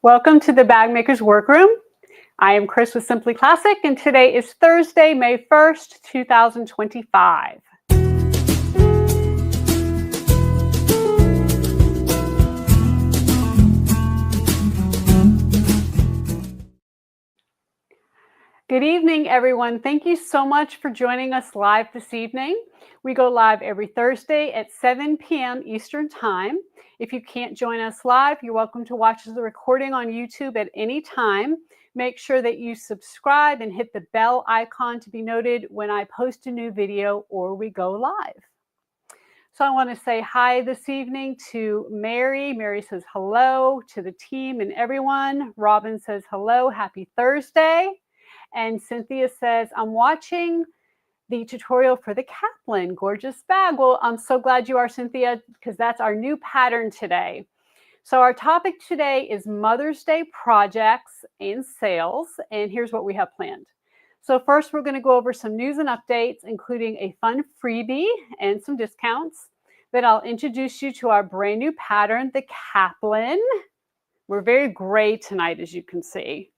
Welcome to the Bag Makers Workroom. I am Chris with Simply Classic, and today is Thursday, May 1st, 2025. Good evening, everyone. Thank you so much for joining us live this evening. We go live every Thursday at 7 p.m. Eastern Time. If you can't join us live, you're welcome to watch the recording on YouTube at any time. Make sure that you subscribe and hit the bell icon to be noted when I post a new video or we go live. So I want to say hi this evening to Mary. Mary says hello to the team and everyone. Robin says hello, happy Thursday. And Cynthia says, I'm watching the tutorial for the Kaplan gorgeous bag. Well, I'm so glad you are, Cynthia, because that's our new pattern today. So our topic today is Mother's Day projects and sales, and here's what we have planned. So first, we're going to go over some news and updates, including a fun freebie and some discounts. Then I'll introduce you to our brand new pattern, the Kaplan. We're very gray tonight, as you can see.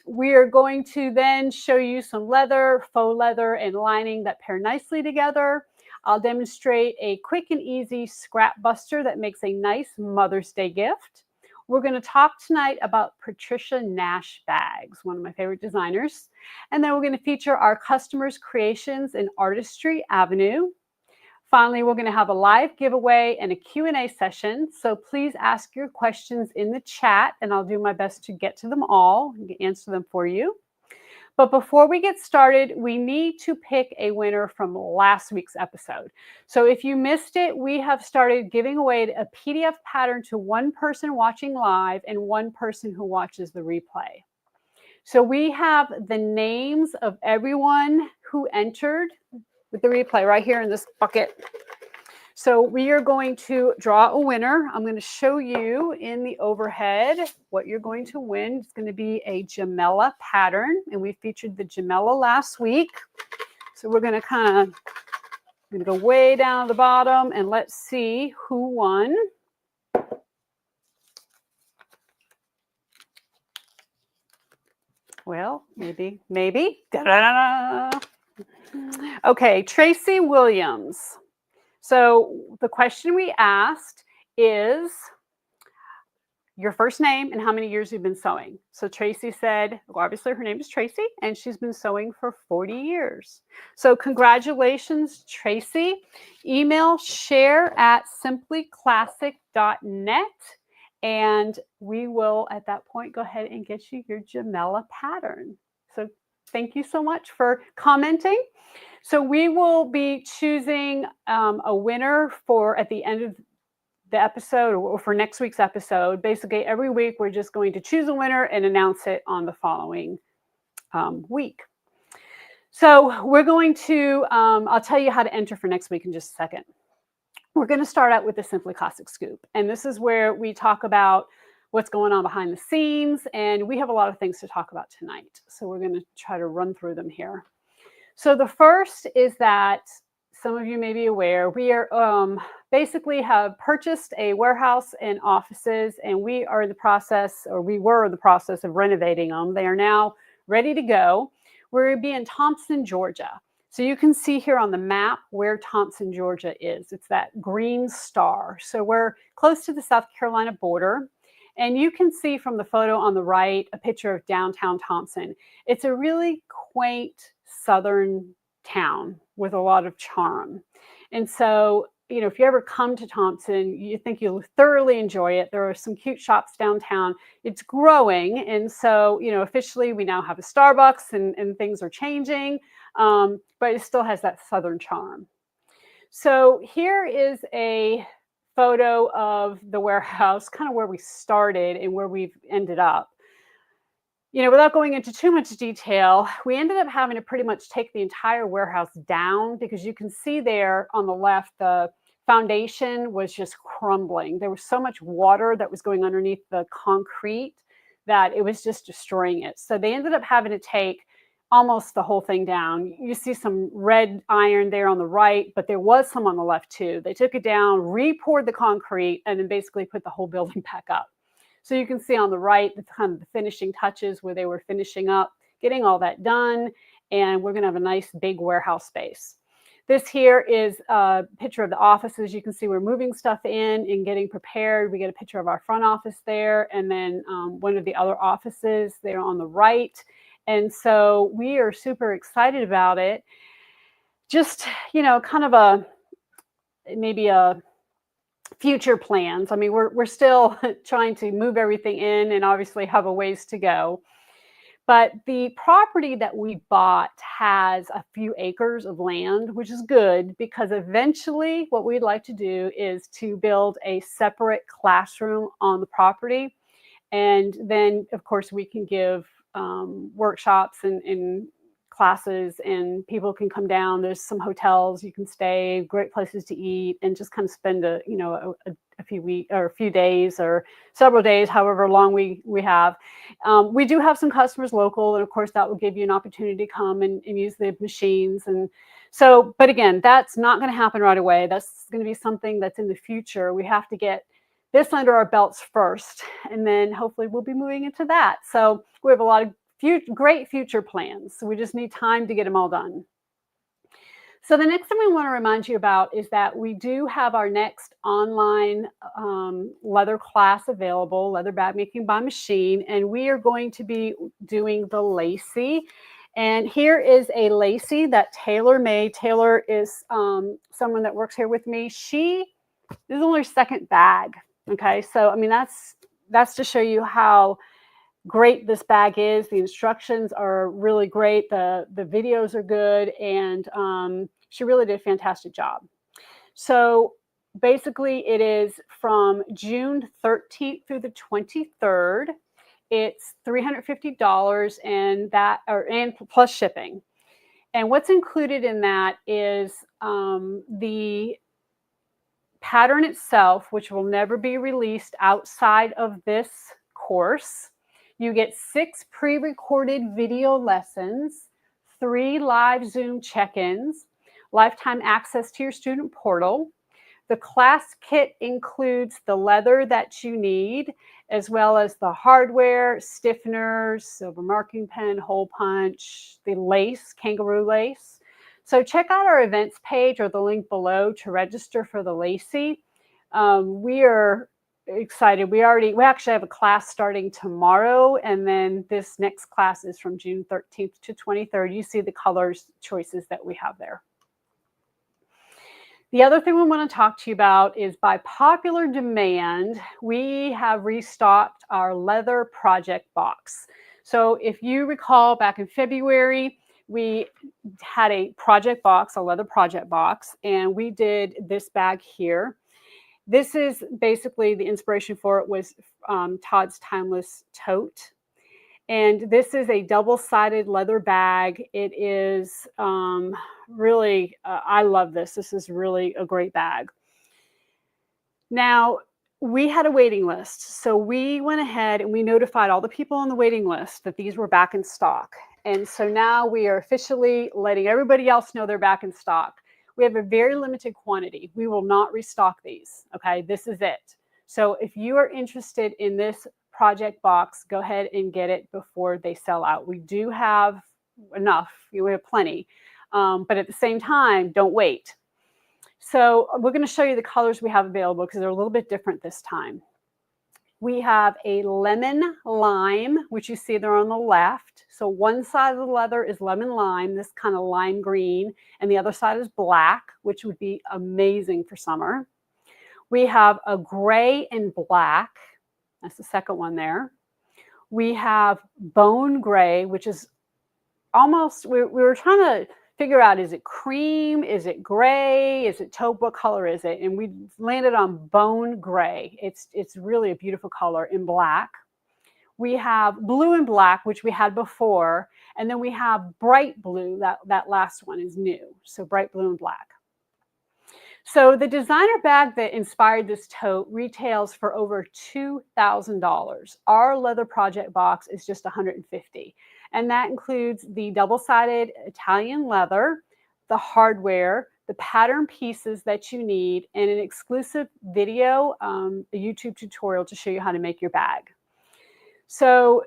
We are going to then show you some leather, faux leather, and lining that pair nicely together. I'll demonstrate a quick and easy scrap buster that makes a nice Mother's Day gift. We're going to talk tonight about Patricia Nash bags, one of my favorite designers. And then we're going to feature our customers' creations in Artistry Avenue. Finally, we're going to have a live giveaway and a Q&A session. So please ask your questions in the chat, and I'll do my best to get to them all and answer them for you. But before we get started, we need to pick a winner from last week's episode. So if you missed it, we have started giving away a PDF pattern to one person watching live and one person who watches the replay. So we have the names of everyone who entered with the replay right here in this bucket. So we are going to draw a winner. I'm going to show you in the overhead what you're going to win. It's going to be a Gemella pattern, and we featured the Gemella last week. So we're going to go way down to the bottom, and let's see who won. Well, maybe. Da-da-da-da. Okay, Tracy Williams. So the question we asked is your first name and how many years you've been sewing. So Tracy said, well, obviously her name is Tracy, and she's been sewing for 40 years. So congratulations, Tracy. Email share@simplyclassic.net, and we will, at that point, go ahead and get you your Gemella pattern. So thank you so much for commenting. So we will be choosing a winner for at the end of the episode or for next week's episode. Basically, every week we're just going to choose a winner and announce it on the following week. So we're going to, I'll tell you how to enter for next week in just a second. We're going to start out with the Simply Classic Scoop. And this is where we talk about what's going on behind the scenes. And we have a lot of things to talk about tonight. So we're going to try to run through them here. So the first is that some of you may be aware, we are basically have purchased a warehouse and offices, and we were in the process of renovating them. They are now ready to go. We're going to be in Thompson, Georgia. So you can see here on the map where Thompson, Georgia is. It's that green star. So we're close to the South Carolina border. And you can see from the photo on the right a picture of downtown Thompson. It's a really quaint southern town with a lot of charm. And so, you know, if you ever come to Thompson, you think you'll thoroughly enjoy it. There are some cute shops downtown. It's growing. And so, you know, officially we now have a Starbucks and things are changing, but it still has that southern charm. So here is a photo of the warehouse, kind of where we started and where we've ended up. You know, without going into too much detail, we ended up having to pretty much take the entire warehouse down because you can see there on the left, the foundation was just crumbling. There was so much water that was going underneath the concrete that it was just destroying it. So they ended up having to take almost the whole thing down. You see some red iron there on the right, but there was some on the left too. They took it down, re-poured the concrete, and then basically put the whole building back up. So you can see on the right the kind of the finishing touches where they were finishing up, getting all that done, and we're going to have a nice big warehouse space. This here is a picture of the offices. You can see we're moving stuff in and getting prepared. We get a picture of our front office there, and then one of the other offices there on the right. And so we are super excited about it. Just, kind of maybe a future plans. I mean, we're still trying to move everything in and obviously have a ways to go. But the property that we bought has a few acres of land, which is good because eventually what we'd like to do is to build a separate classroom on the property. And then, of course, we can give workshops and classes, and people can come down. There's some hotels you can stay, great places to eat, and just kind of spend a few weeks or a few days or several days, however long we have. We do have some customers local, and of course that will give you an opportunity to come and use the machines. And so, but again, that's not going to happen right away. That's going to be something that's in the future. We have to get this under our belts first, and then hopefully we'll be moving into that. So we have a lot of great future plans. So we just need time to get them all done. So the next thing we want to remind you about is that we do have our next online leather class available, leather bag making by machine, and we are going to be doing the lacy. And here is a lacy that Taylor made. Taylor is someone that works here with me. This is only her second bag. Okay, so I mean that's to show you how great this bag is. The instructions are really great. The videos are good, and she really did a fantastic job. So basically, it is from June 13th through the 23rd. It's $350, and plus shipping. And what's included in that is the pattern itself, which will never be released outside of this course. You get 6 pre-recorded video lessons, 3 live Zoom check-ins, lifetime access to your student portal. The class kit includes the leather that you need, as well as the hardware, stiffeners, silver marking pen, hole punch, the lace, kangaroo lace. So check out our events page or the link below to register for the lacy. We are excited. We actually have a class starting tomorrow, and then this next class is from June 13th to 23rd. You see the colors choices that we have there. The other thing we want to talk to you about is, by popular demand, we have restocked our leather project box. So if you recall, back in February, we had a project box, a leather project box, and we did this bag here. This is basically the inspiration for it was Todd's Timeless Tote. And this is a double-sided leather bag. It is really, I love this. This is really a great bag. Now, we had a waiting list. So we went ahead and we notified all the people on the waiting list that these were back in stock. And so now we are officially letting everybody else know they're back in stock. We have a very limited quantity. We will not restock these. Okay, this is it. So if you are interested in this project box, go ahead and get it before they sell out. We do have enough. We have plenty. But at the same time, don't wait. So we're going to show you the colors we have available because they're a little bit different this time. We have a lemon lime, which you see there on the left. So one side of the leather is lemon lime, this kind of lime green, and the other side is black, which would be amazing for summer. We have a gray and black. That's the second one there. We have bone gray, which is almost, we were trying to figure out, is it cream? Is it gray? Is it taupe? What color is it? And we landed on bone gray. It's really a beautiful color in black. We have blue and black, which we had before. And then we have bright blue. That last one is new. So bright blue and black. So the designer bag that inspired this tote retails for over $2,000. Our leather project box is just $150. And that includes the double-sided Italian leather, the hardware, the pattern pieces that you need, and an exclusive video, a YouTube tutorial to show you how to make your bag. So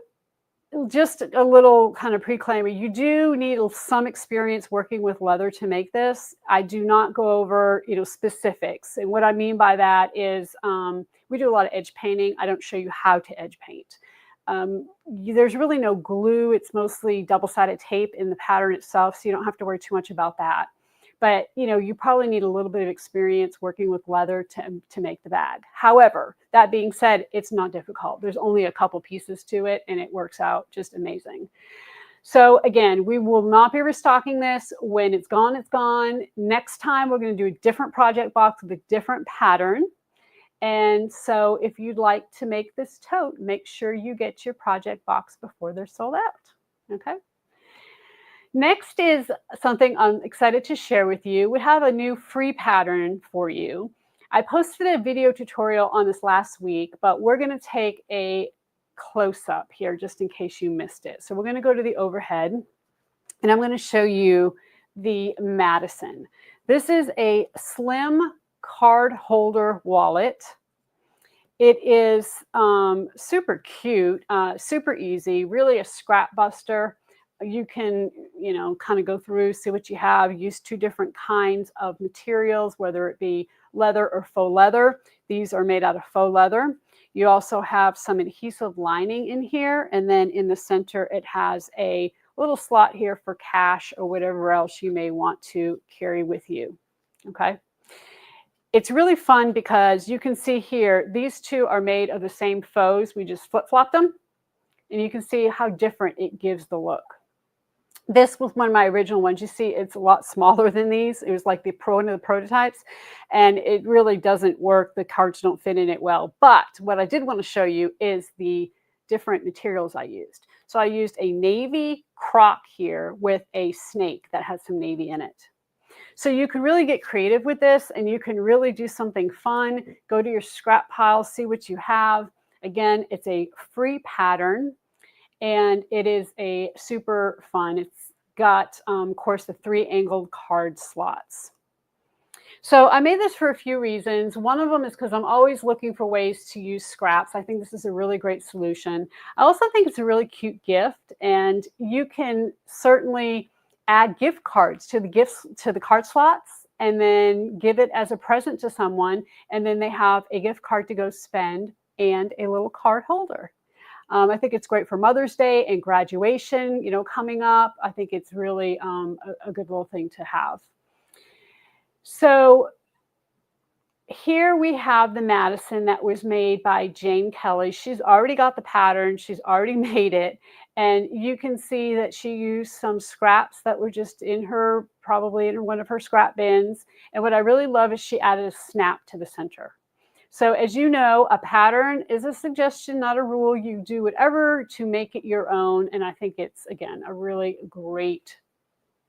just a little kind of pre-claimer, you do need some experience working with leather to make this. I do not go over, specifics. And what I mean by that is we do a lot of edge painting. I don't show you how to edge paint. There's really no glue. It's mostly double-sided tape in the pattern itself, so you don't have to worry too much about that. But, you probably need a little bit of experience working with leather to make the bag. However, that being said, it's not difficult. There's only a couple pieces to it, and it works out just amazing. So again, we will not be restocking this. When it's gone, it's gone. Next time, we're going to do a different project box with a different pattern. And so if you'd like to make this tote, make sure you get your project box before they're sold out. Okay. Next is something I'm excited to share with you. We have a new free pattern for you. I posted a video tutorial on this last week, but we're going to take a close-up here just in case you missed it. So we're going to go to the overhead, and I'm going to show you the Madison. This is a slim card holder wallet. It is super cute, super easy, really a scrap buster. You can, kind of go through, see what you have, use two different kinds of materials, whether it be leather or faux leather. These are made out of faux leather. You also have some adhesive lining in here. And then in the center, it has a little slot here for cash or whatever else you may want to carry with you. Okay. It's really fun because you can see here, these two are made of the same faux. We just flip-flop them, and you can see how different it gives the look. This was one of my original ones. You see, it's a lot smaller than these. It was like one of the prototypes, and it really doesn't work. The cards don't fit in it well. But what I did want to show you is the different materials I used. So I used a navy croc here with a snake that has some navy in it. So you can really get creative with this, and you can really do something fun. Go to your scrap pile, see what you have. Again, it's a free pattern, and it is a super fun. It's got, of course, the 3 angled card slots. So I made this for a few reasons. One of them is because I'm always looking for ways to use scraps. I think this is a really great solution. I also think it's a really cute gift, and you can certainly add gift cards to the card slots, and then give it as a present to someone, and then they have a gift card to go spend and a little card holder. I think it's great for Mother's Day and graduation, coming up. I think it's really a good little thing to have. So here we have the Madison that was made by Jane Kelly. She's already got the pattern. She's already made it. And you can see that she used some scraps that were just probably in one of her scrap bins. And what I really love is she added a snap to the center. So as you know, a pattern is a suggestion, not a rule. You do whatever to make it your own. And I think it's, again, a really great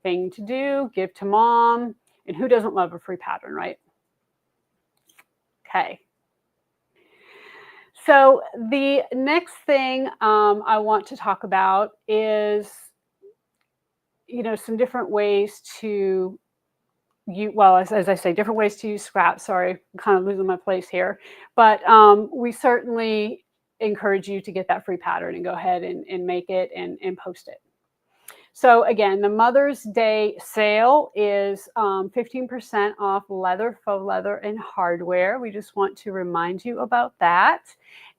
thing to do. Give to mom. And who doesn't love a free pattern, right? Okay. So the next thing I want to talk about is, some different ways to as I say, different ways to use scrap. Sorry, I'm kind of losing my place here. But we certainly encourage you to get that free pattern and go ahead and make it and post it. So again, the Mother's Day sale is 15% off leather, faux leather, and hardware. We just want to remind you about that.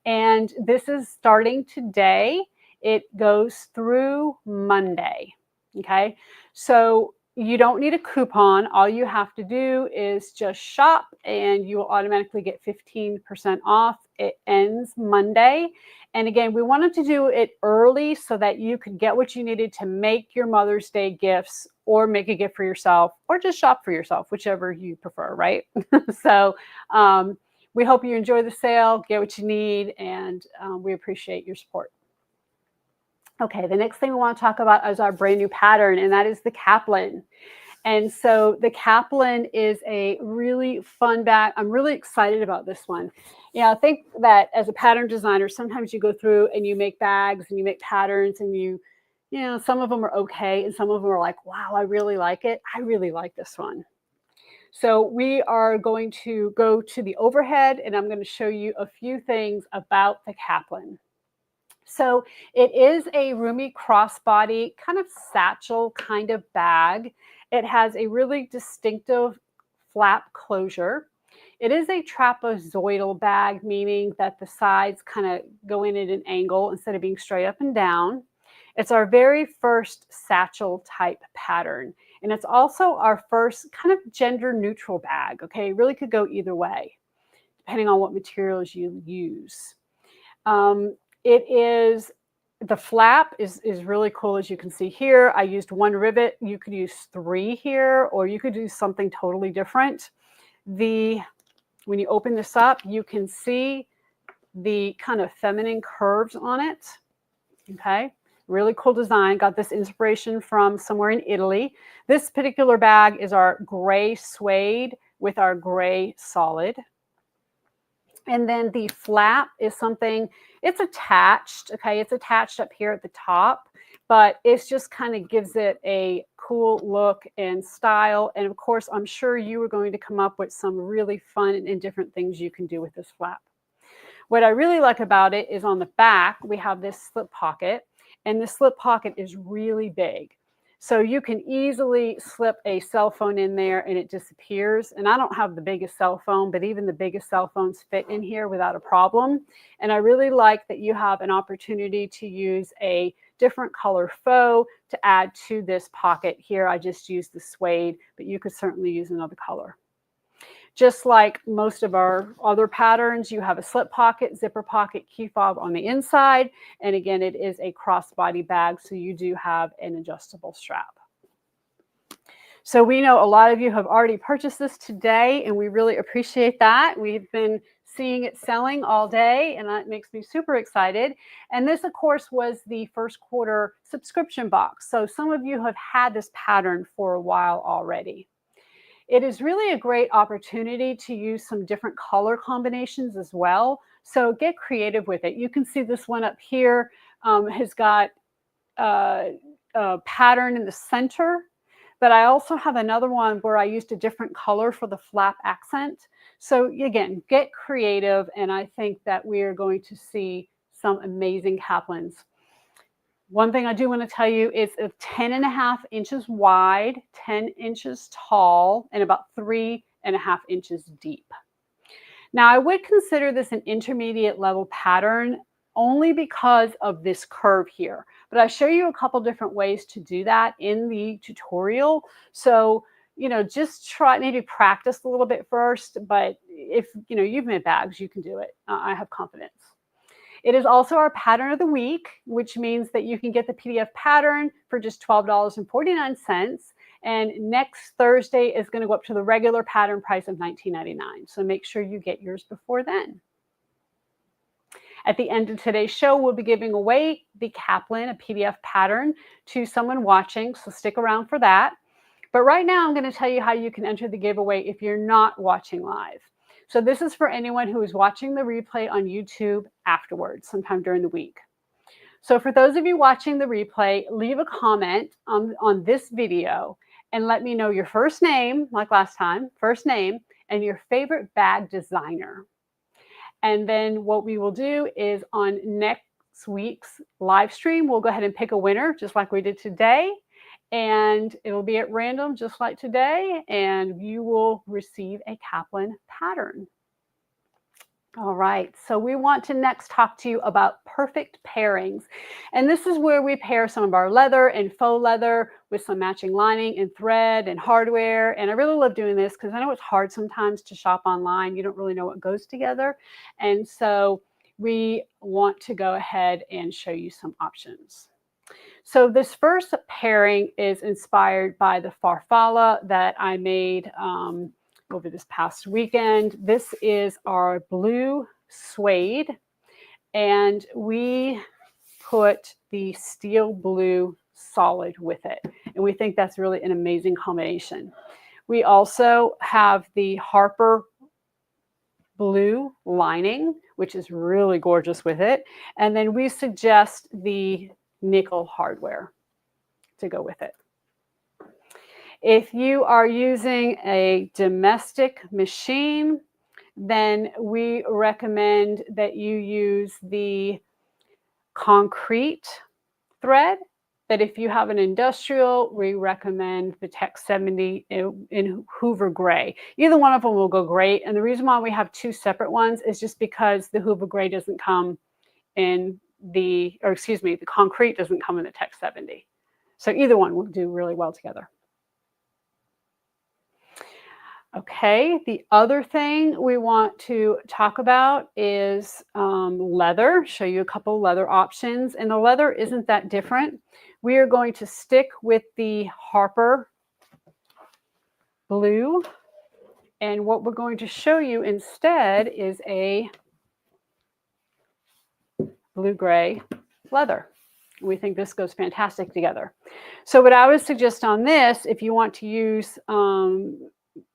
And this is starting today. It goes through Monday. Okay, so you don't need a coupon. All you have to do is just shop, and you will automatically get 15% off. It ends Monday. And again, we wanted to do it early so that you could get what you needed to make your Mother's Day gifts, or make a gift for yourself, or just shop for yourself, whichever you prefer, right? So we hope you enjoy the sale, get what you need, and we appreciate your support. Okay, the next thing we want to talk about is our brand new pattern, and that is the Kaplan. And so the Kaplan is a really fun bag. I'm really excited about this one. I think that as a pattern designer, sometimes you go through and you make bags and you make patterns, and some of them are okay, and some of them are like, wow, I really like it. I really like this one. So we are going to go to the overhead, and I'm going to show you a few things about the Kaplan. So it is a roomy crossbody kind of satchel kind of bag. It has a really distinctive flap closure. It is a trapezoidal bag, meaning that the sides kind of go in at an angle instead of being straight up and down. It's our very first satchel type pattern. And it's also our first kind of gender neutral bag. Okay, it really could go either way, depending on what materials you use. It is, the flap is really cool, as you can see here. I used one rivet. You could use 3 here, or you could do something totally different. When you open this up, you can see the kind of feminine curves on it. Okay, really cool design. Got this inspiration from somewhere in Italy. This particular bag is our gray suede with our gray solid. And then the flap is something, it's attached, okay? It's attached up here at the top, but it's just kind of gives it a cool look and style. And of course, I'm sure you are going to come up with some really fun and different things you can do with this flap. What I really like about it is on the back, we have this slip pocket, and the slip pocket is really big. So you can easily slip a cell phone in there and it disappears. And I don't have the biggest cell phone, but even the biggest cell phones fit in here without a problem. And I really like that you have an opportunity to use a different color faux to add to this pocket. Here I just used the suede, but you could certainly use another color. Just like most of our other patterns, you have a slip pocket, zipper pocket, key fob on the inside. And again, it is a crossbody bag, so you do have an adjustable strap. So we know a lot of you have already purchased this today, and we really appreciate that. We've been seeing it selling all day, and that makes me super excited. And this, of course, was the first quarter subscription box. So some of you have had this pattern for a while already. It is really a great opportunity to use some different color combinations as well. So get creative with it. You can see this one up here has got a pattern in the center, but I also have another one where I used a different color for the flap accent. So again, get creative, and I think that we are going to see some amazing Kaplans. One thing I do want to tell you is it's 10.5 inches wide, 10 inches tall, and about 3.5 inches deep. Now, I would consider this an intermediate level pattern only because of this curve here. But I show you a couple different ways to do that in the tutorial. So, just try, maybe practice a little bit first. But if, you've made bags, you can do it. I have confidence. It is also our pattern of the week, which means that you can get the PDF pattern for just $12.49. And next Thursday is going to go up to the regular pattern price of $19.99. So make sure you get yours before then. At the end of today's show, we'll be giving away the Kaplan, a PDF pattern, to someone watching. So stick around for that. But right now, I'm going to tell you how you can enter the giveaway if you're not watching live. So this is for anyone who is watching the replay on YouTube afterwards, sometime during the week. So for those of you watching the replay, leave a comment on this video and let me know your first name, like last time, first name, and your favorite bag designer. And then what we will do is on next week's live stream, we'll go ahead and pick a winner, just like we did today. And it'll be at random, just like today, and you will receive a Kaplan pattern. All right, so we want to next talk to you about perfect pairings. And this is where we pair some of our leather and faux leather with some matching lining and thread and hardware. And I really love doing this because I know it's hard sometimes to shop online. You don't really know what goes together. And so we want to go ahead and show you some options. So this first pairing is inspired by the farfalla that I made over this past weekend. This is our blue suede, and we put the steel blue solid with it. And we think that's really an amazing combination. We also have the Harper blue lining, which is really gorgeous with it. And then we suggest the nickel hardware to go with it. If you are using a domestic machine, then we recommend that you use the concrete thread. But if you have an industrial, we recommend the Tech 70 in Hoover Gray. Either one of them will go great. And the reason why we have two separate ones is just because the Hoover Gray doesn't come in the concrete doesn't come in the Tech 70. So either one will do really well together. Okay, the other thing we want to talk about is leather, show you a couple leather options. And the leather isn't that different. We are going to stick with the Harper blue. And what we're going to show you instead is a blue-gray leather. We think this goes fantastic together. So what I would suggest on this, if you want to use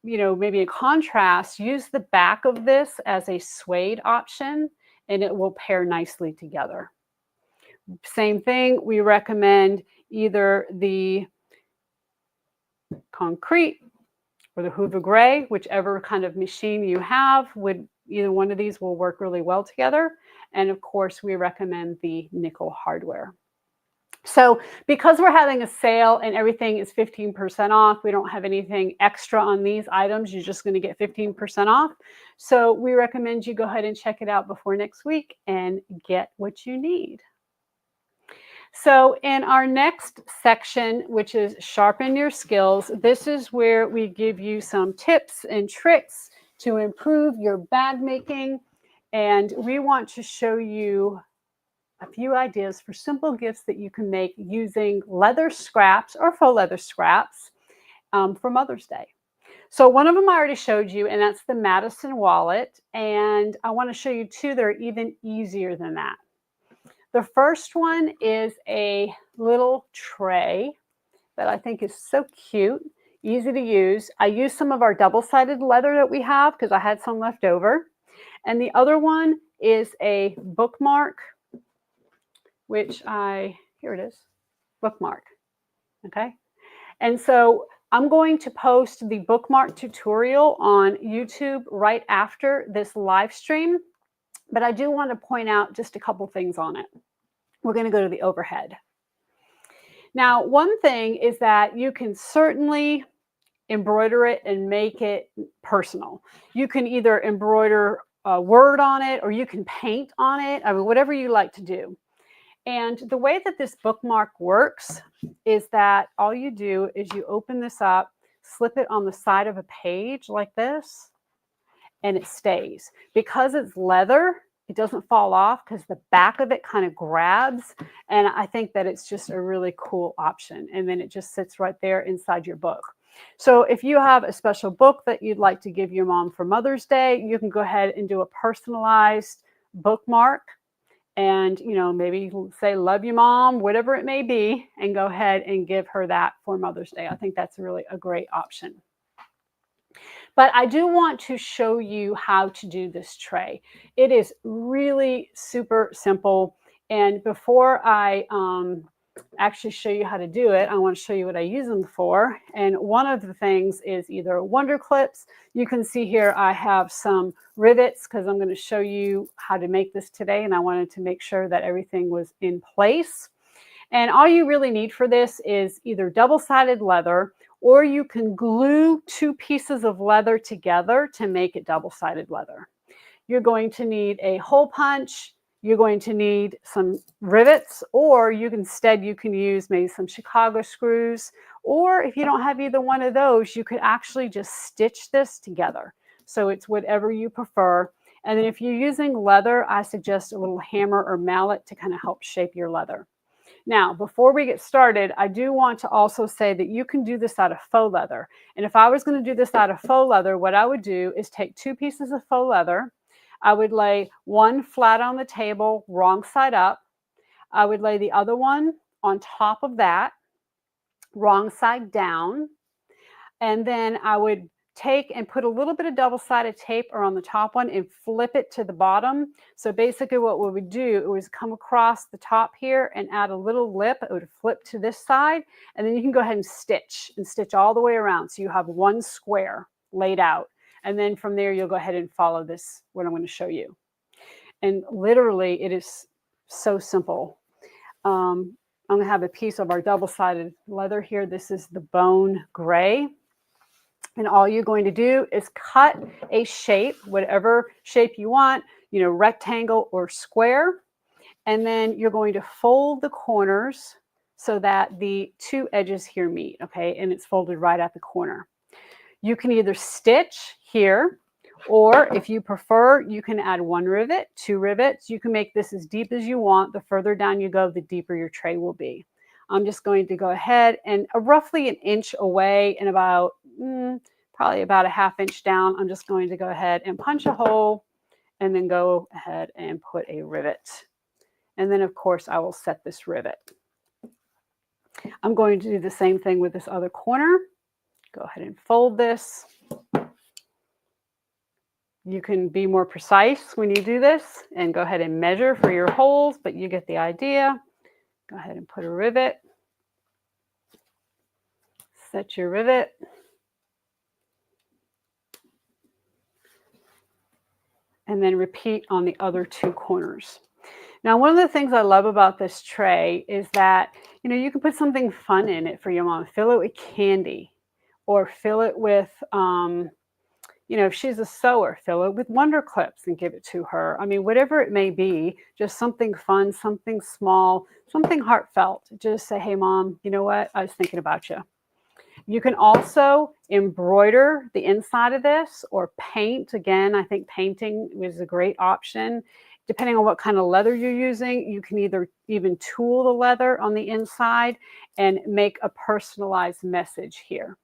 maybe a contrast, use the back of this as a suede option, and it will pair nicely together. Same thing, we recommend either the concrete or the Hoover Gray, whichever kind of machine you have, either one of these will work really well together. And of course, we recommend the nickel hardware. So because we're having a sale and everything is 15% off, we don't have anything extra on these items. You're just going to get 15% off. So we recommend you go ahead and check it out before next week and get what you need. So in our next section, which is sharpen your skills, this is where we give you some tips and tricks to improve your bag making. And we want to show you a few ideas for simple gifts that you can make using leather scraps or faux leather scraps for Mother's Day. So one of them I already showed you, and that's the Madison wallet. And I want to show you two that are even easier than that. The first one is a little tray that I think is so cute, easy to use. I used some of our double-sided leather that we have because I had some left over. And the other one is a bookmark, which here it is, bookmark, okay? And so I'm going to post the bookmark tutorial on YouTube right after this live stream, but I do want to point out just a couple things on it. We're going to go to the overhead. Now, one thing is that you can certainly embroider it and make it personal. You can either embroider a word on it or you can paint on it, whatever you like to do. And the way that this bookmark works is that all you do is you open this up, slip it on the side of a page like this, and it stays. Because it's leather, it doesn't fall off because the back of it kind of grabs. And I think that it's just a really cool option. And then it just sits right there inside your book. So if you have a special book that you'd like to give your mom for Mother's Day, you can go ahead and do a personalized bookmark. And, maybe say, love you, Mom, whatever it may be, and go ahead and give her that for Mother's Day. I think that's really a great option. But I do want to show you how to do this tray. It is really super simple. And before I actually show you how to do it, I want to show you what I use them for. And one of the things is either Wonder Clips. You can see here I have some rivets because I'm going to show you how to make this today. And I wanted to make sure that everything was in place. And all you really need for this is either double-sided leather, or you can glue two pieces of leather together to make it double-sided leather. You're going to need a hole punch. You're going to need some rivets, or you can use maybe some Chicago screws. Or if you don't have either one of those, you could actually just stitch this together. So it's whatever you prefer. And then if you're using leather, I suggest a little hammer or mallet to kind of help shape your leather. Now, before we get started, I do want to also say that you can do this out of faux leather. And if I was going to do this out of faux leather, what I would do is take two pieces of faux leather. I would lay one flat on the table, wrong side up. I would lay the other one on top of that, wrong side down. And then I would take and put a little bit of double-sided tape around the top one and flip it to the bottom. So basically what we would do was come across the top here and add a little lip. It would flip to this side, and then you can go ahead and stitch all the way around. So you have one square laid out. And then from there, you'll go ahead and follow this, what I'm going to show you. And literally, it is so simple. I'm going to have a piece of our double-sided leather here. This is the bone gray. And all you're going to do is cut a shape, whatever shape you want, rectangle or square. And then you're going to fold the corners so that the two edges here meet, okay? And it's folded right at the corner. You can either stitch here, or if you prefer, you can add one rivet, two rivets. You can make this as deep as you want. The further down you go, the deeper your tray will be. I'm just going to go ahead and roughly an inch away and about probably about a ½ inch down, I'm just going to go ahead and punch a hole and then go ahead and put a rivet. And then of course I will set this rivet. I'm going to do the same thing with this other corner. Go ahead and fold this. You can be more precise when you do this and go ahead and measure for your holes, but you get the idea. Go ahead and put a rivet. Set your rivet. And then repeat on the other two corners. Now, one of the things I love about this tray is that, you can put something fun in it for your mom. Fill it with candy, or fill it with, if she's a sewer, fill it with Wonder Clips and give it to her. I mean, whatever it may be, just something fun, something small, something heartfelt. Just say, hey, Mom, you know what? I was thinking about you. You can also embroider the inside of this or paint. Again, I think painting is a great option. Depending on what kind of leather you're using, you can either even tool the leather on the inside and make a personalized message here.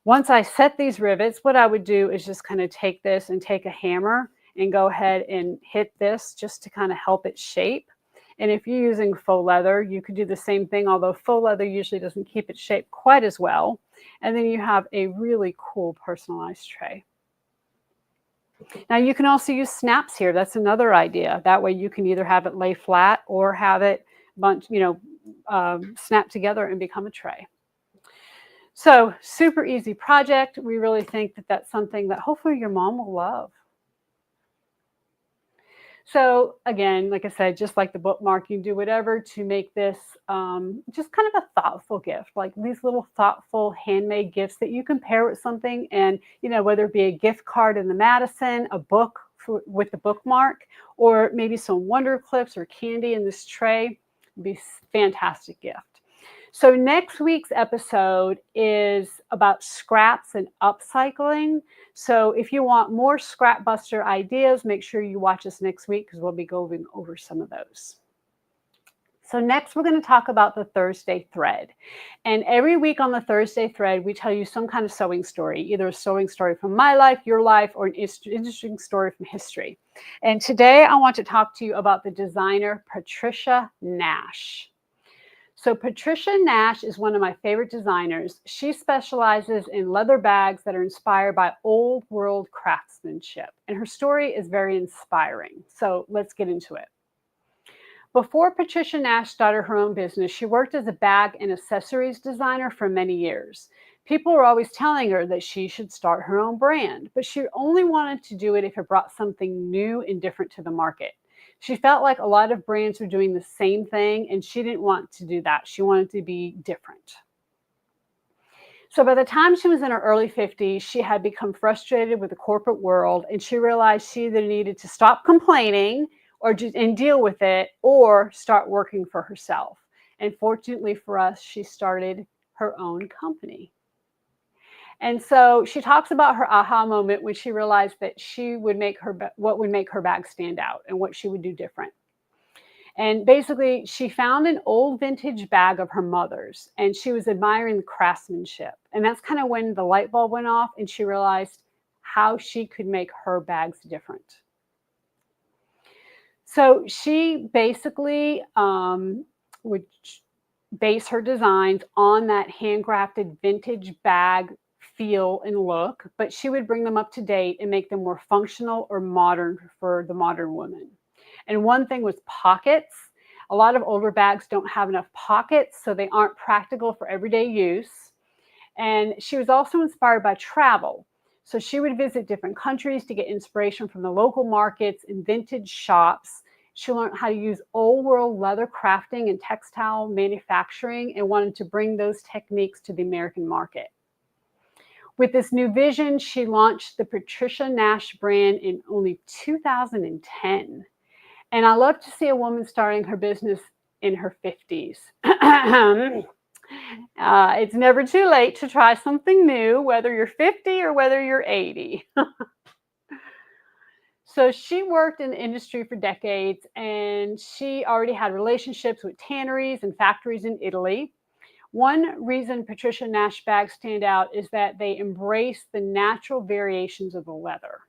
Once I set these rivets, what I would do is just kind of take this and take a hammer and go ahead and hit this just to kind of help it shape. And if you're using faux leather, you could do the same thing, although faux leather usually doesn't keep its shape quite as well. And then you have a really cool personalized tray. Now you can also use snaps here. That's another idea. That way you can either have it lay flat or have it snap together and become a tray. So super easy project. We really think that that's something that hopefully your mom will love. So again, like I said, just like the bookmark, you can do whatever to make this just kind of a thoughtful gift, like these little thoughtful handmade gifts that you can pair with something. And, whether it be a gift card in the Madison, a book with the bookmark, or maybe some Wonder Clips or candy in this tray, would be a fantastic gift. So next week's episode is about scraps and upcycling. So if you want more scrap buster ideas, make sure you watch us next week because we'll be going over some of those. So next we're going to talk about the Thursday thread. And every week on the Thursday thread, we tell you some kind of sewing story, either a sewing story from my life, your life, or an interesting story from history. And today I want to talk to you about the designer Patricia Nash. So Patricia Nash is one of my favorite designers. She specializes in leather bags that are inspired by old world craftsmanship. And her story is very inspiring. So let's get into it. Before Patricia Nash started her own business, she worked as a bag and accessories designer for many years. People were always telling her that she should start her own brand, but she only wanted to do it if it brought something new and different to the market. She felt like a lot of brands were doing the same thing, and she didn't want to do that. She wanted to be different. So by the time she was in her early 50s, she had become frustrated with the corporate world, and she realized she either needed to stop complaining and deal with it, or start working for herself. And fortunately for us, she started her own company. And so she talks about her aha moment when she realized that what would make her bag stand out and what she would do different. And basically, she found an old vintage bag of her mother's, and she was admiring the craftsmanship. And that's kind of when the light bulb went off, and she realized how she could make her bags different. So she basically would base her designs on that handcrafted vintage bag feel and look, but she would bring them up to date and make them more functional or modern for the modern woman. And one thing was pockets. A lot of older bags don't have enough pockets, so they aren't practical for everyday use. And she was also inspired by travel. So she would visit different countries to get inspiration from the local markets and vintage shops. She learned how to use old world leather crafting and textile manufacturing and wanted to bring those techniques to the American market. With this new vision, she launched the Patricia Nash brand in only 2010. And I love to see a woman starting her business in her 50s. It's never too late to try something new, whether you're 50 or whether you're 80. So she worked in the industry for decades, and she already had relationships with tanneries and factories in Italy. One reason Patricia Nash bags stand out is that they embrace the natural variations of the leather.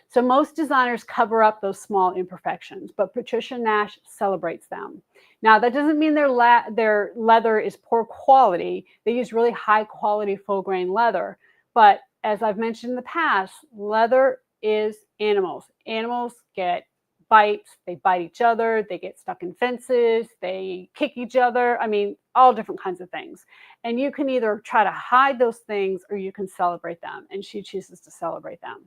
So most designers cover up those small imperfections, but Patricia Nash celebrates them. Now, that doesn't mean their leather is poor quality. They use really high quality full grain leather. But as I've mentioned in the past, leather is animals. Animals get bites, they bite each other, they get stuck in fences, they kick each other. I mean, all different kinds of things. And you can either try to hide those things or you can celebrate them. And she chooses to celebrate them.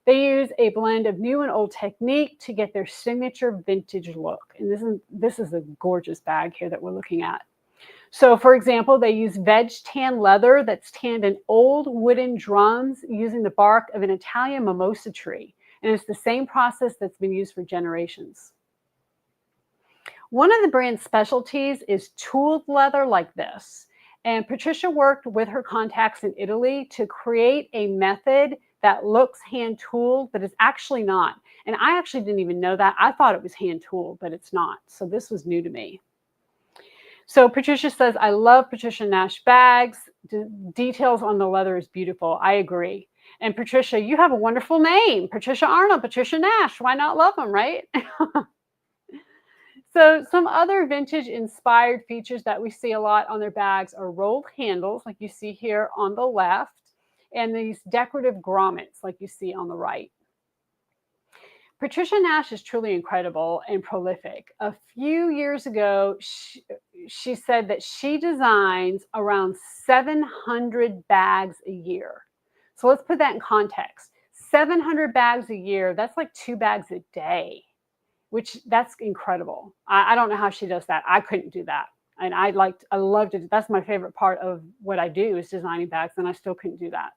They use a blend of new and old technique to get their signature vintage look. And this is a gorgeous bag here that we're looking at. So for example, they use veg tan leather that's tanned in old wooden drums using the bark of an Italian mimosa tree. And it's the same process that's been used for generations. One of the brand's specialties is tooled leather like this. And Patricia worked with her contacts in Italy to create a method that looks hand tooled, but it's actually not. And I actually didn't even know that. I thought it was hand tooled, but it's not. So this was new to me. So Patricia says, I love Patricia Nash bags. Details on the leather is beautiful. I agree. And Patricia, you have a wonderful name. Patricia Arnold, Patricia Nash. Why not love them, right? So some other vintage inspired features that we see a lot on their bags are rolled handles, like you see here on the left, and these decorative grommets like you see on the right. Patricia Nash is truly incredible and prolific. A few years ago, she said that she designs around 700 bags a year. So let's put that in context. 700 bags a year, that's like 2 bags a day, which that's incredible. I don't know how she does that. I couldn't do that. And I loved it. That's my favorite part of what I do is designing bags, and I still couldn't do that.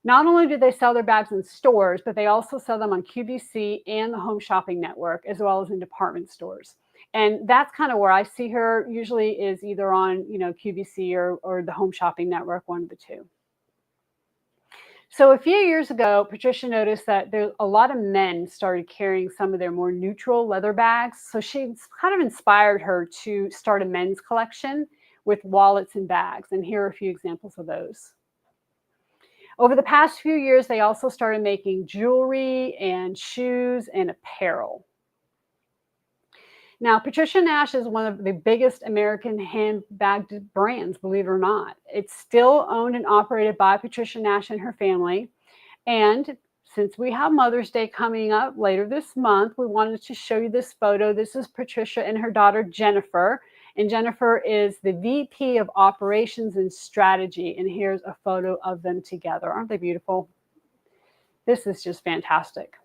Not only do they sell their bags in stores, but they also sell them on QVC and the Home Shopping Network, as well as in department stores. And that's kind of where I see her usually is either on, QVC or the Home Shopping Network, one of the two. So a few years ago, Patricia noticed that a lot of men started carrying some of their more neutral leather bags. So she kind of inspired her to start a men's collection with wallets and bags. And here are a few examples of those. Over the past few years, they also started making jewelry and shoes and apparel. Now, Patricia Nash is one of the biggest American handbag brands, believe it or not. It's still owned and operated by Patricia Nash and her family. And since we have Mother's Day coming up later this month, we wanted to show you this photo. This is Patricia and her daughter, Jennifer. And Jennifer is the VP of Operations and Strategy. And here's a photo of them together. Aren't they beautiful? This is just fantastic.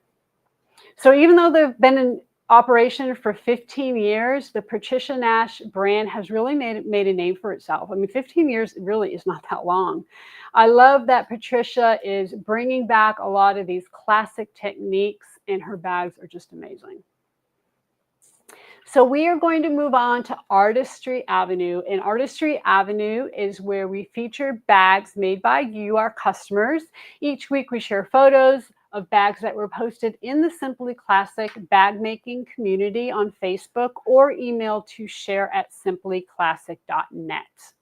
So even though they've been in operation for 15 years, the Patricia Nash brand has really made a name for itself. I mean, 15 years really is not that long. I love that Patricia is bringing back a lot of these classic techniques, and her bags are just amazing. So we are going to move on to Artistry Avenue. And Artistry Avenue is where we feature bags made by you, our customers. Each week we share photos of bags that were posted in the Simply Classic bag making community on Facebook or email to share@simplyclassic.net.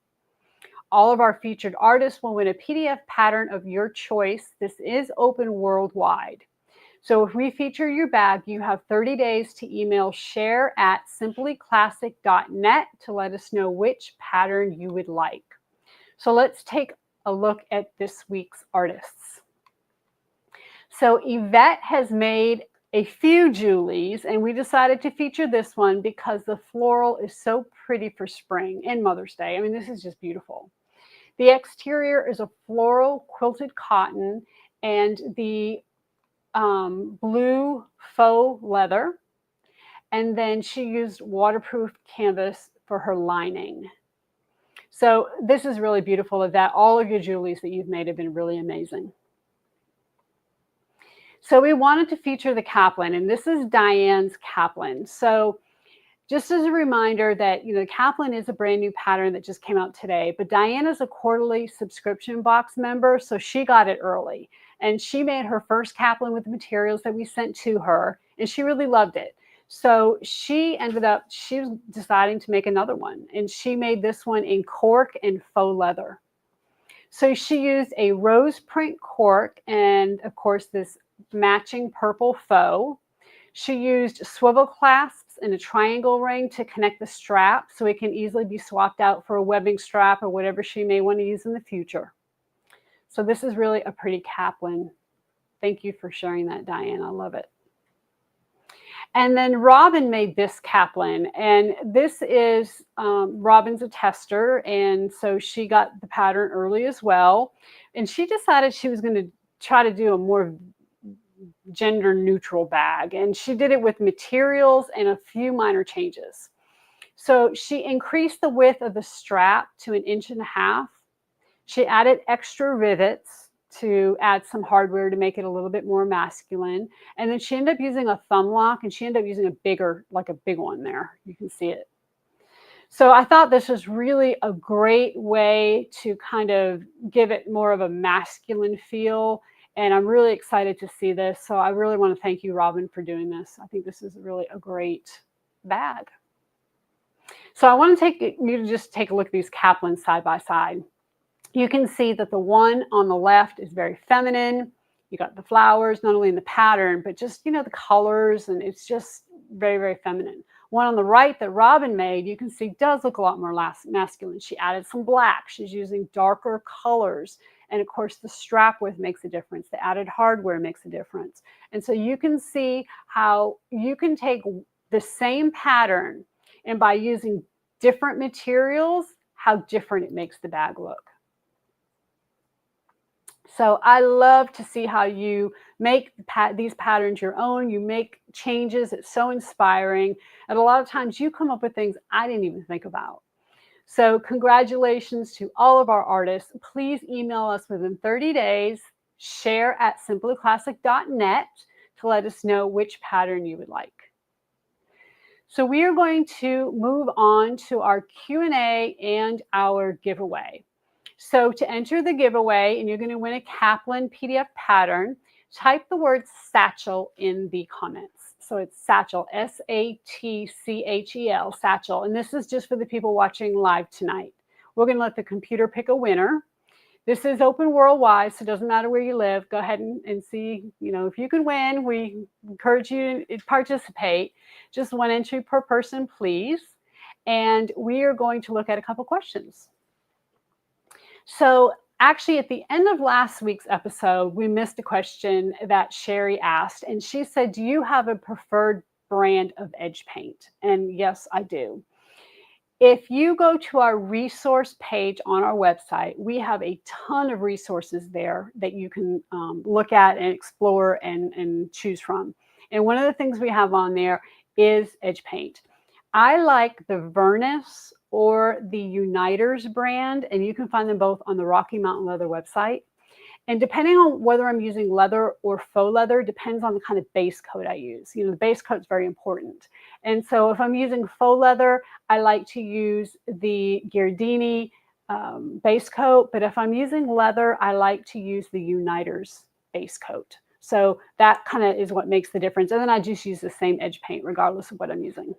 All of our featured artists will win a PDF pattern of your choice. This is open worldwide. So if we feature your bag, you have 30 days to email share@simplyclassic.net to let us know which pattern you would like. So let's take a look at this week's artists. So Yvette has made a few Julies, and we decided to feature this one because the floral is so pretty for spring and Mother's Day. I mean, this is just beautiful. The exterior is a floral quilted cotton and the blue faux leather. And then she used waterproof canvas for her lining. So this is really beautiful. That all of your Julies that you've made have been really amazing. So we wanted to feature the Kaplan, and this is Diane's Kaplan. So just as a reminder that, you know, Kaplan is a brand new pattern that just came out today, but Diane is a quarterly subscription box member, so she got it early. And she made her first Kaplan with the materials that we sent to her, and she really loved it. So she was deciding to make another one, and she made this one in cork and faux leather. So she used a rose print cork and, of course, this matching purple faux. She used swivel clasps and a triangle ring to connect the strap so it can easily be swapped out for a webbing strap or whatever she may want to use in the future. So this is really a pretty Kaplan. Thank you for sharing that, Diane. I love it. And then Robin made this Kaplan, and this is, Robin's a tester, and so she got the pattern early as well. And she decided she was going to try to do a more gender neutral bag, and she did it with materials and a few minor changes. So she increased the width of the strap to 1.5 inches. She added extra rivets to add some hardware to make it a little bit more masculine. And then she ended up using a thumb lock, and she ended up using a big one there. You can see it. So I thought this was really a great way to kind of give it more of a masculine feel. And I'm really excited to see this. So I really want to thank you, Robin, for doing this. I think this is really a great bag. So I want to take you to just take a look at these Kaplans side by side. You can see that the one on the left is very feminine. You got the flowers, not only in the pattern, but just, you know, the colors, and it's just very, very feminine. One on the right that Robin made, you can see does look a lot more masculine. She added some black. She's using darker colors. And of course, the strap width makes a difference. The added hardware makes a difference. And so you can see how you can take the same pattern, and by using different materials, how different it makes the bag look. So I love to see how you make these patterns your own. You make changes. It's so inspiring. And a lot of times you come up with things I didn't even think about. So congratulations to all of our artists. Please email us within 30 days, share@simplyclassic.net to let us know which pattern you would like. So we are going to move on to our Q&A and our giveaway. So to enter the giveaway, and you're going to win a Kaplan PDF pattern, type the word satchel in the comments. So it's satchel, S-A-T-C-H-E-L, satchel. And this is just for the people watching live tonight. We're going to let the computer pick a winner. This is open worldwide, so it doesn't matter where you live. Go ahead and see, you know, if you can win. We encourage you to participate. Just one entry per person, please. And we are going to look at a couple questions. So actually, at the end of last week's episode, we missed a question that Sherry asked. And she said, do you have a preferred brand of edge paint? And yes, I do. If you go to our resource page on our website, we have a ton of resources there that you can look at and explore and choose from. And one of the things we have on there is edge paint. I like the Vernus or the Uniters brand, and you can find them both on the Rocky Mountain Leather website. And depending on whether I'm using leather or faux leather, depends on the kind of base coat I use. You know, the base coat is very important. And so if I'm using faux leather, I like to use the Giardini base coat. But if I'm using leather, I like to use the Uniters base coat. So that kind of is what makes the difference. And then I just use the same edge paint regardless of what I'm using.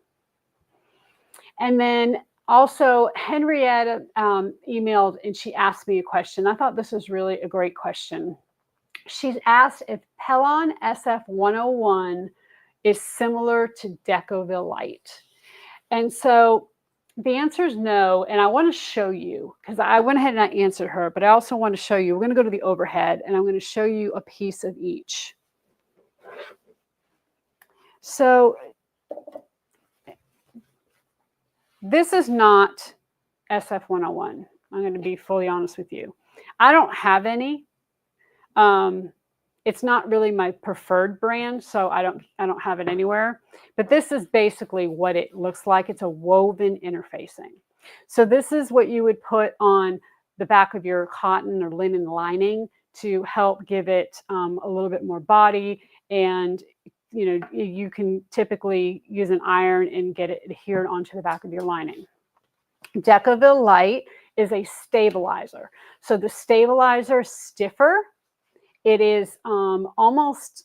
And then also, Henrietta emailed and she asked me a question. I thought this was really a great question. She's asked if Pellon SF101 is similar to Decoville Light. And so The answer is no, and I want to show you because I went ahead and I answered her, but I also want to show you. We're going to go to the overhead, and I'm going to show you a piece of each. So this is not SF101. I'm going to be fully honest with you. I don't have any. It's not really my preferred brand, so I don't have it anywhere. But this is basically what it looks like. It's a woven interfacing. So this is what you would put on the back of your cotton or linen lining to help give it a little bit more body. And you can typically use an iron and get it adhered onto the back of your lining. Decaville Light is a stabilizer. So the stabilizer is stiffer. It is almost,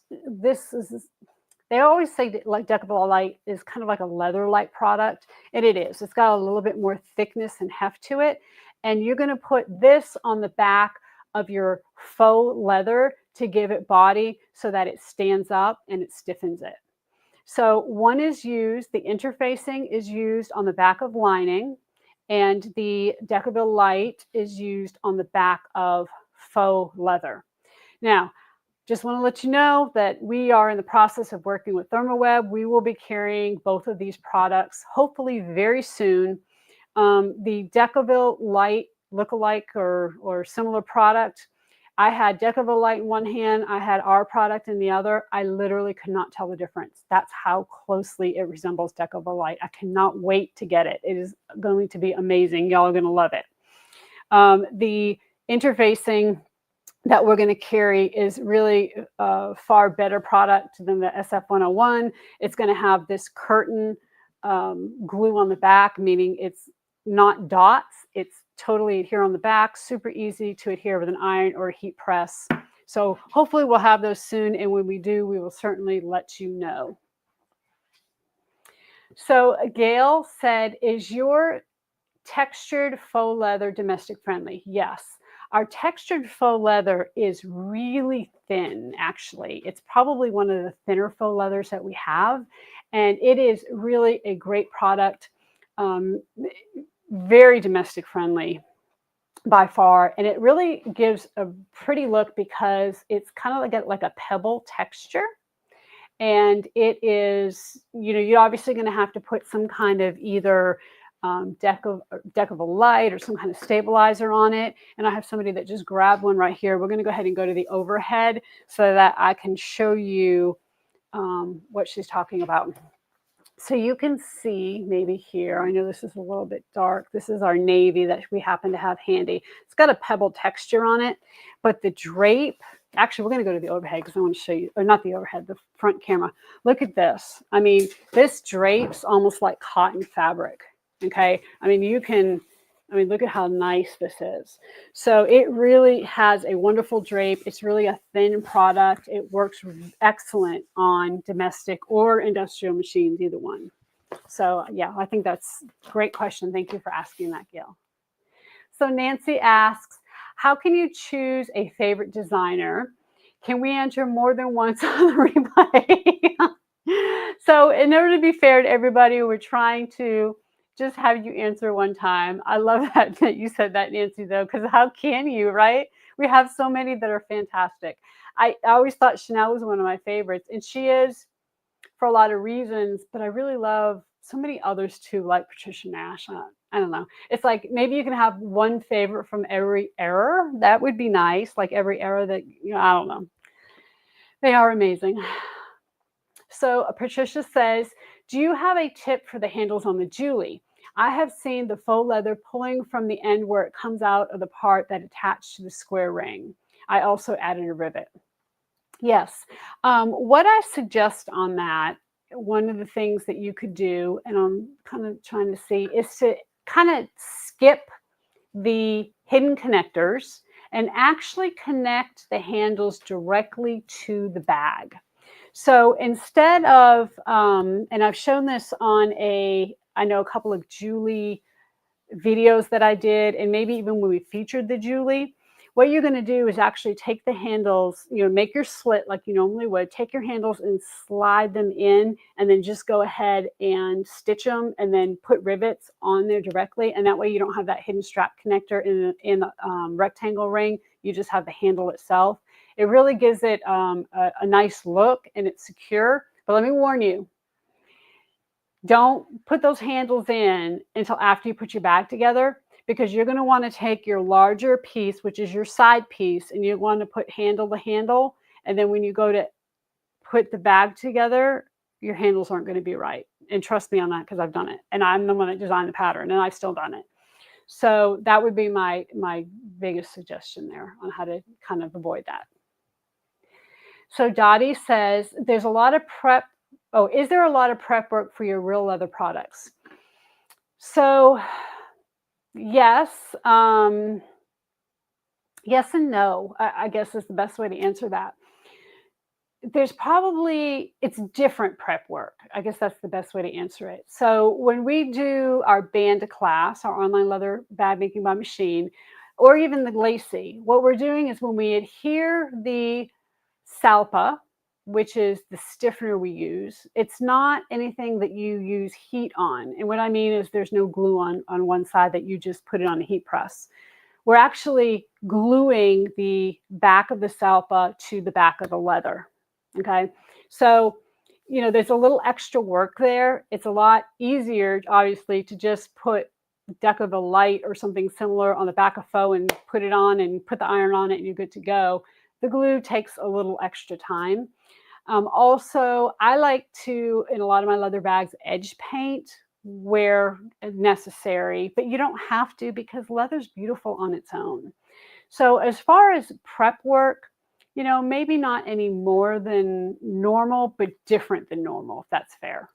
they always say that like Decaville Light is kind of like a leather-like product, and it is. It's got a little bit more thickness and heft to it, and you're going to put this on the back of your faux leather to give it body so that it stands up and it stiffens it. So one is used, the interfacing is used on the back of lining, and the Decaville Light is used on the back of faux leather. Now, just want to let you know that we are in the process of working with ThermoWeb. We will be carrying both of these products, hopefully very soon. The Decaville Light lookalike or similar product, I had Decaville Light in one hand, I had our product in the other. I literally could not tell the difference. That's how closely it resembles Decaville Light. I cannot wait to get it. It is going to be amazing. Y'all are going to love it. The interfacing that we're going to carry is really a far better product than the SF101. It's going to have this curtain glue on the back, meaning it's not dots. It's totally adhere on the back, super easy to adhere with an iron or a heat press. So hopefully we'll have those soon, and when we do, we will certainly let you know. So Gail said, is your textured faux leather domestic friendly? Yes. Our textured faux leather is really thin, actually. It's probably one of the thinner faux leathers that we have, and it is really a great product, very domestic friendly by far, and it really gives a pretty look because it's kind of like a pebble texture, and it is, you're obviously going to have to put some kind of either Decaville Light or some kind of stabilizer on it. And I have somebody that just grabbed one right here. We're going to go ahead and go to the overhead so that I can show you what she's talking about. So you can see maybe here, I know this is a little bit dark. This is our navy that we happen to have handy. It's got a pebble texture on it, but the drape, actually, we're going to go to the overhead because I want to show you, or not the overhead, the front camera. Look at this. I mean, this drape's almost like cotton fabric. Okay. I mean, look at how nice this is. So it really has a wonderful drape. It's really a thin product. It works excellent on domestic or industrial machines, either one. So yeah, I think that's a great question. Thank you for asking that, Gail. So Nancy asks, how can you choose a favorite designer? Can we enter more than once on the replay? So in order to be fair to everybody, we're trying to just have you answer one time. I love that you said that, Nancy, though, because how can you, right? We have so many that are fantastic. I always thought Chanel was one of my favorites, and she is for a lot of reasons, but I really love so many others too, like Patricia Nash. I don't know. It's like maybe you can have one favorite from every era. That would be nice, like every era that, I don't know. They are amazing. So Patricia says, do you have a tip for the handles on the Julie? I have seen the faux leather pulling from the end where it comes out of the part that attached to the square ring. I also added a rivet. Yes. What I suggest on that, one of the things that you could do, and I'm kind of trying to see, is to kind of skip the hidden connectors and actually connect the handles directly to the bag. So instead of, and I've shown this on I know a couple of Julie videos that I did, and maybe even when we featured the Julie, what you're going to do is actually take the handles, make your slit like you normally would, take your handles and slide them in, and then just go ahead and stitch them and then put rivets on there directly. And that way you don't have that hidden strap connector in the rectangle ring. You just have the handle itself. It really gives it a nice look, and it's secure. But let me warn you, don't put those handles in until after you put your bag together, because you're going to want to take your larger piece, which is your side piece, and you want to put handle to handle. And then when you go to put the bag together, your handles aren't going to be right. And trust me on that, because I've done it. And I'm the one that designed the pattern, and I've still done it. So that would be my biggest suggestion there on how to kind of avoid that. So Dottie says, there's a lot of prep. Oh, is there a lot of prep work for your real leather products? So yes. Yes and no, I guess is the best way to answer that. It's different prep work. I guess that's the best way to answer it. So when we do our Banda class, our online leather bag making by machine, or even the Lacey, what we're doing is when we adhere the Salpa, which is the stiffener we use, it's not anything that you use heat on. And what I mean is there's no glue on one side that you just put it on a heat press. We're actually gluing the back of the Salpa to the back of the leather. Okay. So, there's a little extra work there. It's a lot easier, obviously, to just put Deca Light or something similar on the back of faux and put it on and put the iron on it and you're good to go. The glue takes a little extra time. Also, I like to, in a lot of my leather bags, edge paint where necessary, but you don't have to, because leather's beautiful on its own. So as far as prep work, maybe not any more than normal, but different than normal, if that's fair.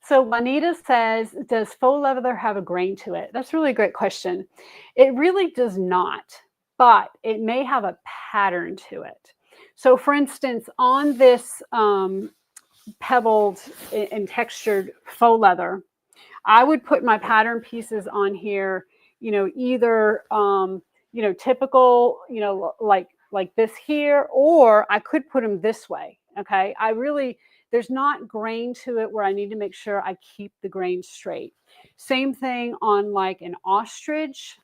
So Juanita says, does faux leather have a grain to it? That's really a great question. It really does not, but it may have a pattern to it. So for instance, on this pebbled and textured faux leather, I would put my pattern pieces on here, either, typical, like this here, or I could put them this way. Okay. There's not grain to it where I need to make sure I keep the grain straight. Same thing on like an ostrich.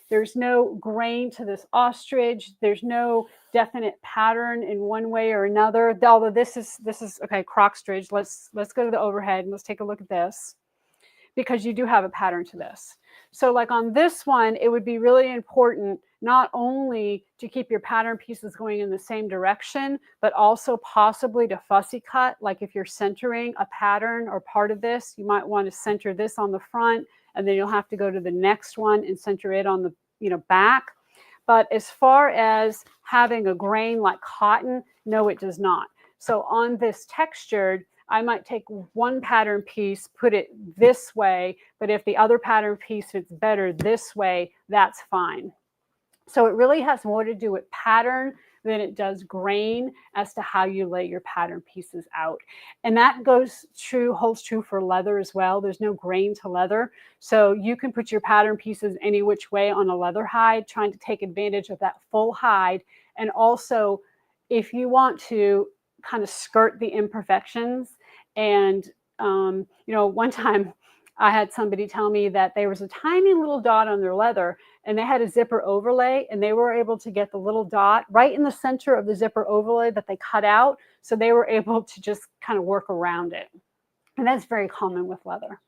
There's no grain to this ostrich. There's no definite pattern in one way or another. Although this is okay, crocstridge. Let's go to the overhead and let's take a look at this, because you do have a pattern to this. So like on this one, it would be really important not only to keep your pattern pieces going in the same direction, but also possibly to fussy cut. Like if you're centering a pattern or part of this, you might want to center this on the front, and then you'll have to go to the next one and center it on the back. But as far as having a grain like cotton, no, it does not. So on this textured, I might take one pattern piece, put it this way, but if the other pattern piece fits better this way, that's fine. So it really has more to do with pattern than it does grain as to how you lay your pattern pieces out. And that holds true for leather as well. There's no grain to leather. So you can put your pattern pieces any which way on a leather hide, trying to take advantage of that full hide. And also, if you want to kind of skirt the imperfections, and one time I had somebody tell me that there was a tiny little dot on their leather, and they had a zipper overlay, and they were able to get the little dot right in the center of the zipper overlay that they cut out. So they were able to just kind of work around it. And that's very common with leather.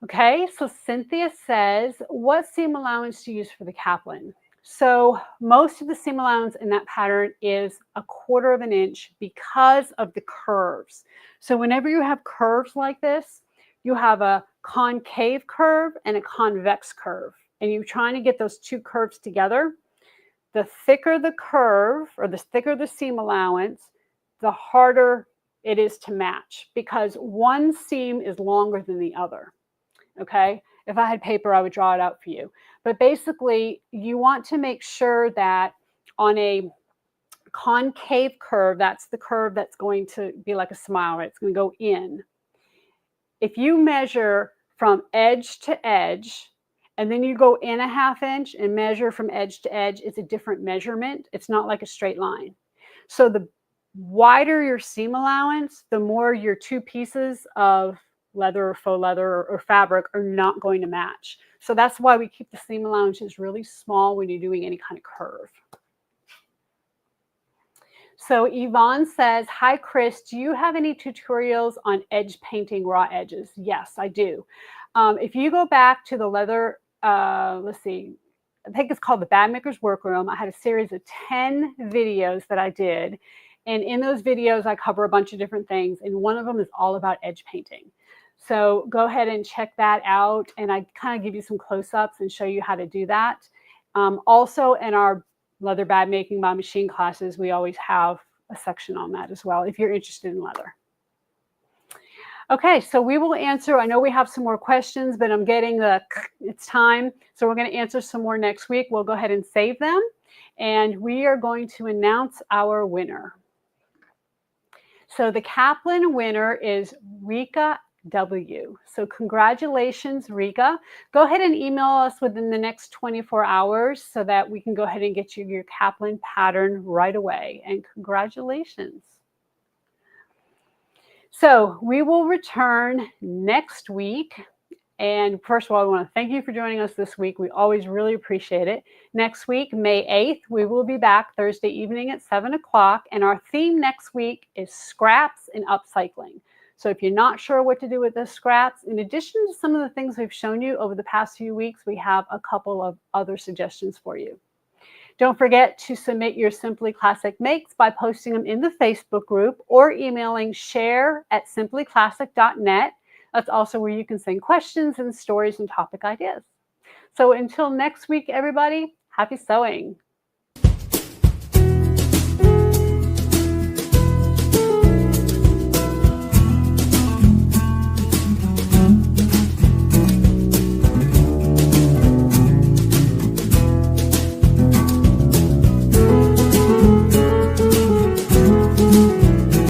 Okay, so Cynthia says, what seam allowance do you use for the Kaplan? So most of the seam allowance in that pattern is 1/4 of an inch because of the curves. So whenever you have curves like this, you have a concave curve and a convex curve, and you're trying to get those two curves together. The thicker the curve, or the thicker the seam allowance, the harder it is to match, because one seam is longer than the other. Okay. If I had paper, I would draw it out for you. But basically, you want to make sure that on a concave curve, that's the curve that's going to be like a smile, right? It's going to go in. If you measure from edge to edge and then you go in a 1/2 inch and measure from edge to edge. It's a different measurement. It's not like a straight line. So the wider your seam allowance, the more your two pieces of leather or faux leather or fabric are not going to match. So that's why we keep the seam allowances really small when you're doing any kind of curve. So Yvonne says, hi, Chris, do you have any tutorials on edge painting raw edges? Yes, I do. If you go back to the leather, let's see, I think it's called the Bag Maker's Workroom. I had a series of 10 videos that I did. And in those videos, I cover a bunch of different things. And one of them is all about edge painting. So go ahead and check that out. And I kind of give you some close-ups and show you how to do that. Also, in our leather bag making by machine classes, we always have a section on that as well, if you're interested in leather. Okay, so we will answer, I know we have some more questions, but I'm getting it's time. So we're going to answer some more next week. We'll go ahead and save them. And we are going to announce our winner. So the Kaplan winner is Rika W. So congratulations, Rika. Go ahead and email us within the next 24 hours so that we can go ahead and get you your Kaplan pattern right away. And congratulations. So we will return next week. And first of all, I want to thank you for joining us this week. We always really appreciate it. Next week, May 8th, we will be back Thursday evening at 7 o'clock. And our theme next week is scraps and upcycling. So if you're not sure what to do with the scraps, in addition to some of the things we've shown you over the past few weeks, we have a couple of other suggestions for you. Don't forget to submit your Simply Classic makes by posting them in the Facebook group or emailing share@simplyclassic.net. That's also where you can send questions and stories and topic ideas. So until next week, everybody, happy sewing.